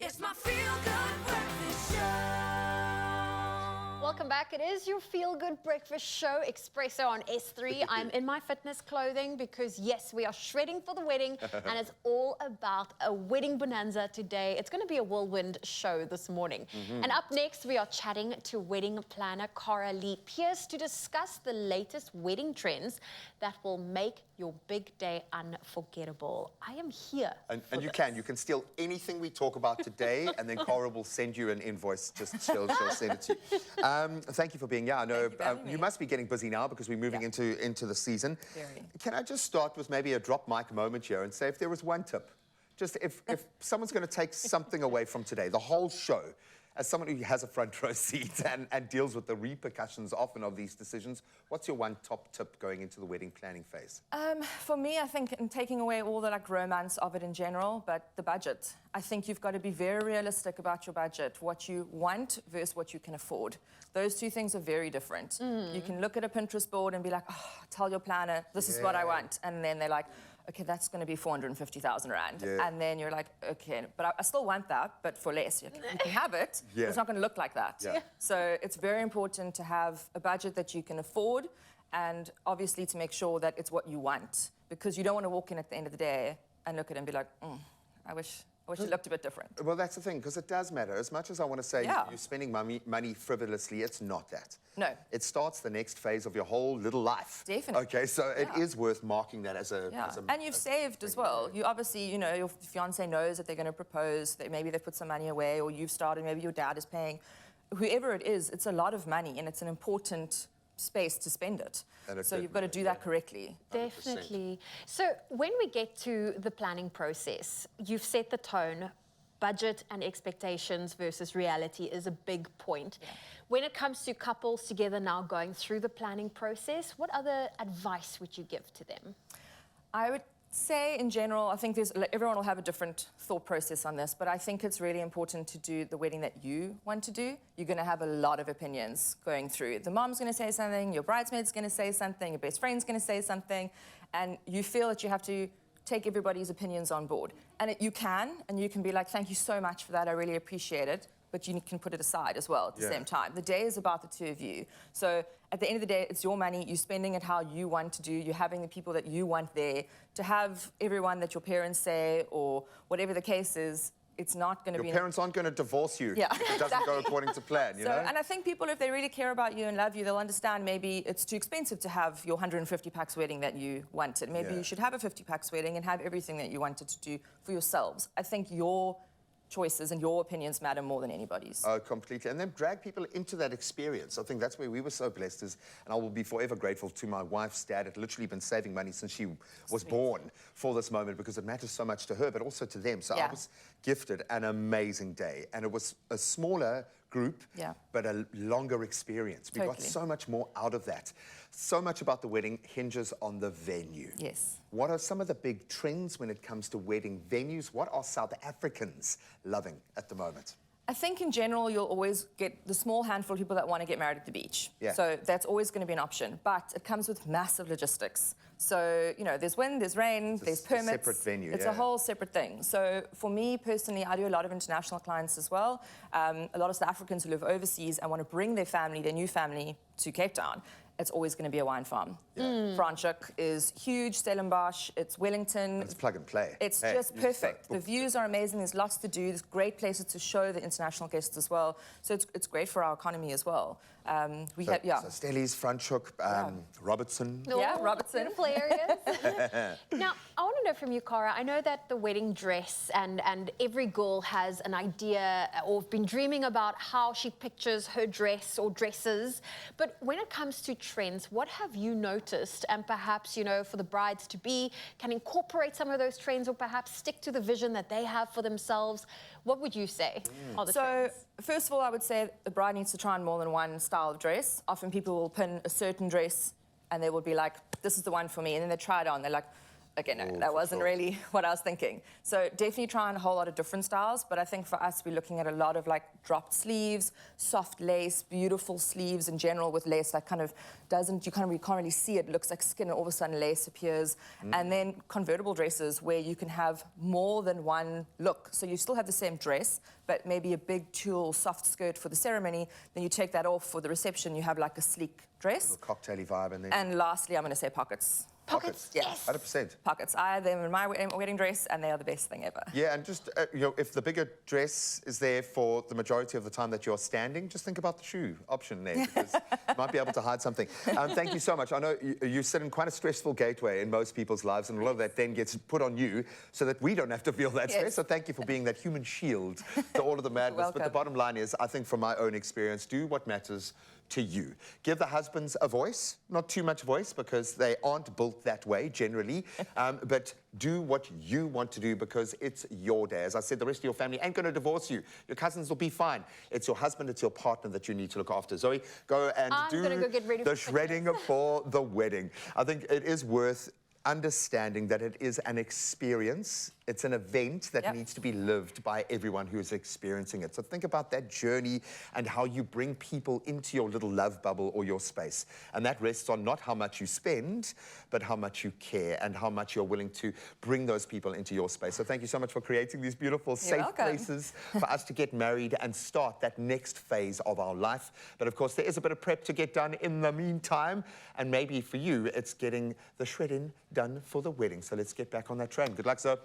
It's my feel-good breakfast show. Welcome back. It is your feel-good breakfast show, Expresso on S3. I'm in my fitness clothing because, yes, we are shredding for the wedding, and it's all about a wedding bonanza today. It's going to be a whirlwind show this morning. And up next, we are chatting to wedding planner Cara Pearce to discuss the latest wedding trends that will make your big day unforgettable. I am here. And you can steal anything we talk about today, and then Cara will send you an invoice. Just she'll send it to you. Thank you for being here. I know you must be getting busy now because we're moving into the season. Very. Can I just start with maybe a drop mic moment here and say if there was one tip, just if someone's going to take something away from today, the whole show, as someone who has a front row seat and deals with the repercussions often of these decisions, what's your one top tip going into the wedding planning phase? For me, I think in taking away all the romance of it in general, but the budget. I think you've got to be very realistic about your budget, what you want versus what you can afford. Those two things are very different. You can look at a Pinterest board and be like, oh, tell your planner, this is what I want. And then they're like, okay, that's going to be 450,000 rand. And then you're like, okay, but I still want that, but for less. You can have it, but it's not going to look like that. So it's very important to have a budget that you can afford, and obviously to make sure that it's what you want, because you don't want to walk in at the end of the day and look at it and be like, I wish it looked a bit different. Well, that's the thing, because it does matter. As much as I want to say you're spending money frivolously, it's not that. No. It starts the next phase of your whole little life. Definitely. Okay, so it is worth marking that as a... And you've saved as well. You obviously, you know, your fiancé knows that they're going to propose, that maybe they've put some money away, or you've started, maybe your dad is paying. Whoever it is, it's a lot of money, and it's an important space to spend it. So you've got to do that correctly. Definitely. So when we get to the planning process, you've set the tone. Budget and expectations versus reality is a big point. When it comes to couples together now going through the planning process, what other advice would you give to them? I would say in general, I think everyone will have a different thought process on this, but I think it's really important to do the wedding that you want to do. You're going to have a lot of opinions going through. The mom's going to say something, your bridesmaid's going to say something, your best friend's going to say something, and you feel that you have to take everybody's opinions on board. And you can be like, thank you so much for that, I really appreciate it, but you can put it aside as well at the same time. The day is about the two of you. So at the end of the day, it's your money, you're spending it how you want to do, you're having the people that you want there. To have everyone that your parents say, or whatever the case is, it's not going to be... Your parents aren't going to divorce you if it doesn't go according to plan, you know? And I think people, if they really care about you and love you, they'll understand maybe it's too expensive to have your 150 pax wedding that you wanted. Maybe you should have a 50 pax wedding and have everything that you wanted to do for yourselves. I think your choices and your opinions matter more than anybody's. Oh, completely. And then drag people into that experience. I think that's where we were so blessed, and I will be forever grateful to my wife's dad. Had literally been saving money since she was born for this moment, because it matters so much to her, but also to them. So I was gifted an amazing day, and it was a smaller group, but a longer experience. We got so much more out of that. So much about the wedding hinges on the venue. Yes. What are some of the big trends when it comes to wedding venues? What are South Africans loving at the moment? I think in general, you'll always get the small handful of people that want to get married at the beach. So that's always going to be an option, but it comes with massive logistics. So, you know, there's wind, there's rain, there's permits. It's a separate venue, It's a whole separate thing. So for me personally, I do a lot of international clients as well. A lot of South Africans who live overseas and want to bring their family, their new family, to Cape Town. It's always going to be a wine farm. Franschhoek is huge, Stellenbosch, it's Wellington. It's plug and play. It's just perfect. The views are amazing, there's lots to do, there's great places to show the international guests as well. So it's great for our economy as well. So Stellies, Franschhoek, Robertson. Robertson. Beautiful areas. Now, I want to know from you, Cara, I know that the wedding dress and every girl has an idea or been dreaming about how she pictures her dress or dresses. But when it comes to trends, what have you noticed, and perhaps, you know, for the brides-to-be can incorporate some of those trends, or perhaps stick to the vision that they have for themselves? What would you say are the trends? First of all, I would say the bride needs to try on more than one style of dress. Often people will pin a certain dress and they will be like, this is the one for me, and then they try it on. They're like, okay, no, Oh, that for wasn't sure. really what I was thinking. So definitely trying a whole lot of different styles, but I think for us, we're looking at a lot of like dropped sleeves, soft lace, beautiful sleeves in general with lace that kind of doesn't, you can't really see it, looks like skin, and all of a sudden lace appears. And then convertible dresses where you can have more than one look. So you still have the same dress, but maybe a big tulle soft skirt for the ceremony, then you take that off for the reception, you have like a sleek dress. Cocktaily vibe in there. And lastly, I'm going to say pockets. Pockets, Yes. 100%. Pockets. I have them in my wedding dress, and they are the best thing ever. Yeah, and just, if the bigger dress is there for the majority of the time that you're standing, just think about the shoe option there, because you might be able to hide something. Thank you so much. I know you sit in quite a stressful gateway in most people's lives, and a lot of that then gets put on you so that we don't have to feel that stress. So thank you for being that human shield to all of the madness. But the bottom line is, I think from my own experience, do what matters to you. Give the husbands a voice, not too much voice because they aren't built that way generally, but do what you want to do because it's your day. As I said, the rest of your family ain't going to divorce you. Your cousins will be fine. It's your husband, it's your partner that you need to look after. Zoe, go and do get ready the for shredding for the wedding. I think it is worth understanding that it is an experience. It's an event that needs to be lived by everyone who is experiencing it. So think about that journey and how you bring people into your little love bubble or your space. And that rests on not how much you spend, but how much you care and how much you're willing to bring those people into your space. So thank you so much for creating these beautiful, safe places for us to get married and start that next phase of our life. But of course, there is a bit of prep to get done in the meantime. And maybe for you, it's getting the shredding done for the wedding. So let's get back on that train. Good luck, sir.